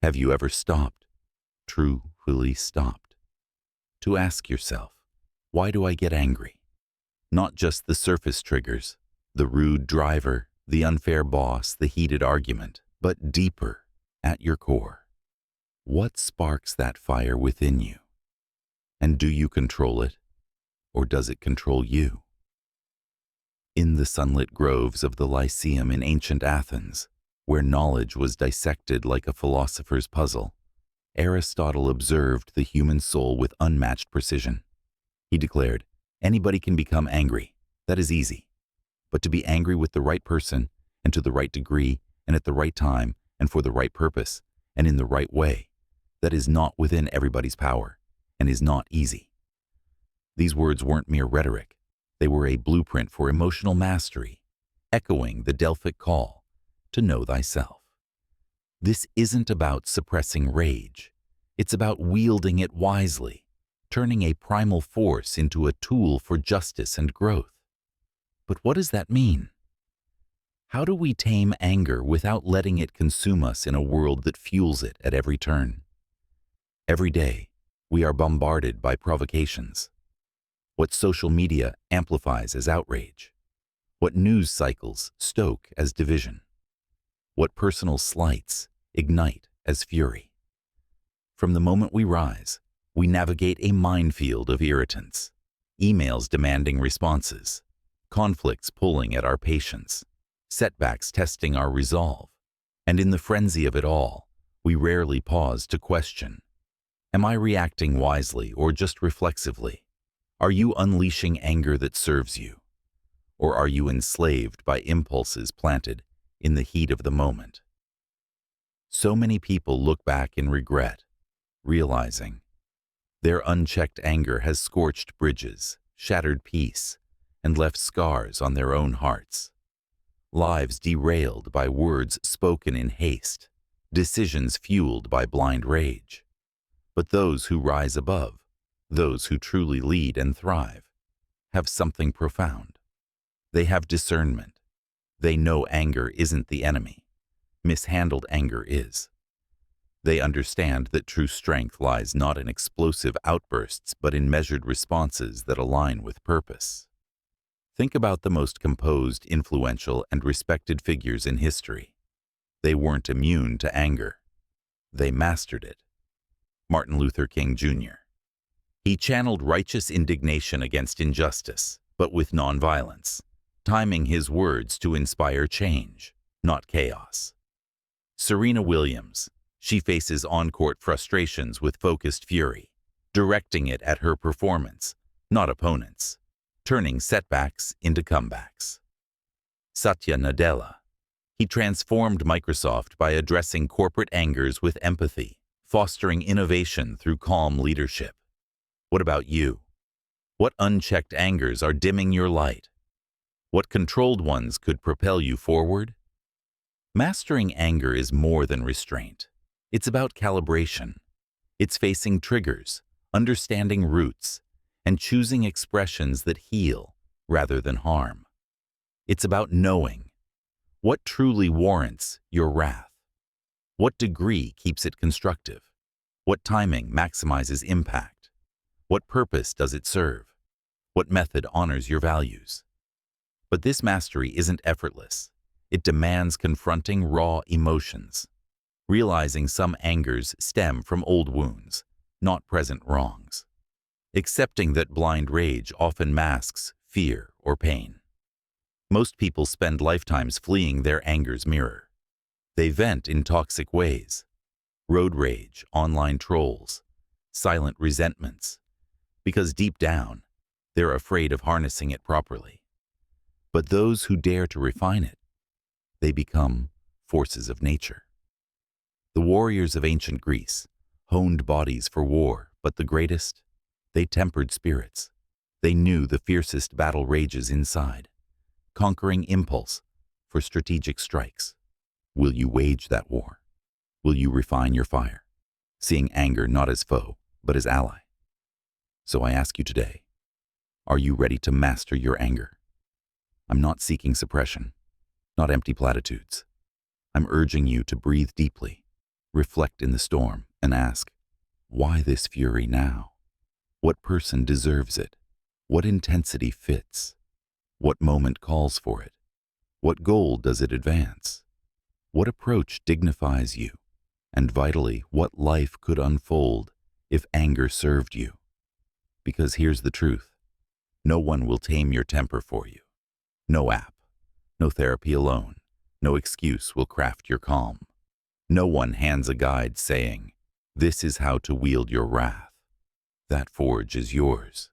Have you ever stopped, truly stopped, to ask yourself, why do I get angry? Not just the surface triggers, the rude driver, the unfair boss, the heated argument, but deeper, at your core. What sparks that fire within you? And do you control it, or does it control you? In the sunlit groves of the Lyceum in ancient Athens, where knowledge was dissected like a philosopher's puzzle, Aristotle observed the human soul with unmatched precision. He declared, anybody can become angry. That is easy. But to be angry with the right person, and to the right degree, and at the right time, and for the right purpose, and in the right way, that is not within everybody's power, and is not easy. These words weren't mere rhetoric. They were a blueprint for emotional mastery, echoing the Delphic call to know thyself. This isn't about suppressing rage. It's about wielding it wisely, turning a primal force into a tool for justice and growth. But what does that mean? How do we tame anger without letting it consume us in a world that fuels it at every turn? Every day, we are bombarded by provocations. What social media amplifies as outrage, what news cycles stoke as division, what personal slights ignite as fury. From the moment we rise, we navigate a minefield of irritants, emails demanding responses, conflicts pulling at our patience, setbacks testing our resolve, and in the frenzy of it all, we rarely pause to question, am I reacting wisely or just reflexively? Are you unleashing anger that serves you? Or are you enslaved by impulses planted in the heat of the moment? So many people look back in regret, realizing their unchecked anger has scorched bridges, shattered peace, and left scars on their own hearts. Lives derailed by words spoken in haste, decisions fueled by blind rage. But those who rise above, those who truly lead and thrive, have something profound. They have discernment. They know anger isn't the enemy. Mishandled anger is. They understand that true strength lies not in explosive outbursts, but in measured responses that align with purpose. Think about the most composed, influential, and respected figures in history. They weren't immune to anger. They mastered it. Martin Luther King Jr. He channeled righteous indignation against injustice, but with nonviolence, timing his words to inspire change, not chaos. Serena Williams, she faces on-court frustrations with focused fury, directing it at her performance, not opponents, turning setbacks into comebacks. Satya Nadella, he transformed Microsoft by addressing corporate angers with empathy, fostering innovation through calm leadership. What about you? What unchecked angers are dimming your light? What controlled ones could propel you forward? Mastering anger is more than restraint. It's about calibration. It's facing triggers, understanding roots, and choosing expressions that heal rather than harm. It's about knowing what truly warrants your wrath. What degree keeps it constructive? What timing maximizes impact? What purpose does it serve? What method honors your values? But this mastery isn't effortless. It demands confronting raw emotions, realizing some angers stem from old wounds, not present wrongs, accepting that blind rage often masks fear or pain. Most people spend lifetimes fleeing their anger's mirror. They vent in toxic ways: road rage, online trolls, silent resentments, because deep down, they're afraid of harnessing it properly. But those who dare to refine it, they become forces of nature. The warriors of ancient Greece honed bodies for war, but the greatest, they tempered spirits. They knew the fiercest battle rages inside, conquering impulse for strategic strikes. Will you wage that war? Will you refine your fire, seeing anger not as foe, but as ally? So I ask you today, are you ready to master your anger? I'm not seeking suppression, not empty platitudes. I'm urging you to breathe deeply, Reflect in the storm and ask, why this fury now? What person deserves it? What intensity fits? What moment calls for it? What goal does it advance? What approach dignifies you? And vitally, what life could unfold if anger served you? Because here's the truth. No one will tame your temper for you. No app, no therapy alone, no excuse will craft your calm. No one hands a guide saying, this is how to wield your wrath. That forge is yours.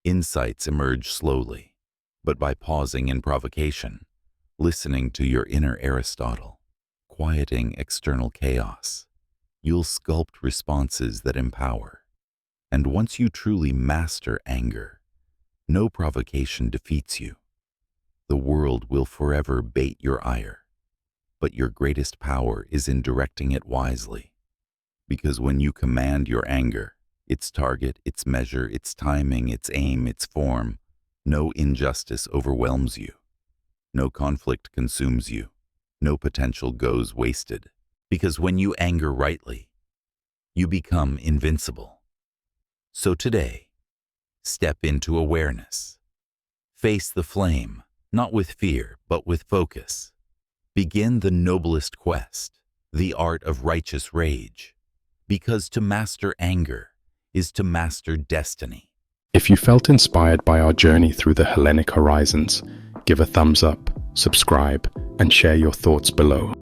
Insights emerge slowly, but by pausing in provocation, listening to your inner Aristotle, quieting external chaos, you'll sculpt responses that empower. And once you truly master anger, no provocation defeats you. The world will forever bait your ire, but your greatest power is in directing it wisely. Because when you command your anger, its target, its measure, its timing, its aim, its form, no injustice overwhelms you. No conflict consumes you. No potential goes wasted. Because when you anger rightly, you become invincible. So today, step into awareness. Face the flame, not with fear, but with focus. Begin the noblest quest, the art of righteous rage. Because to master anger is to master destiny. If you felt inspired by our journey through the Hellenic horizons, give a thumbs up, subscribe, and share your thoughts below.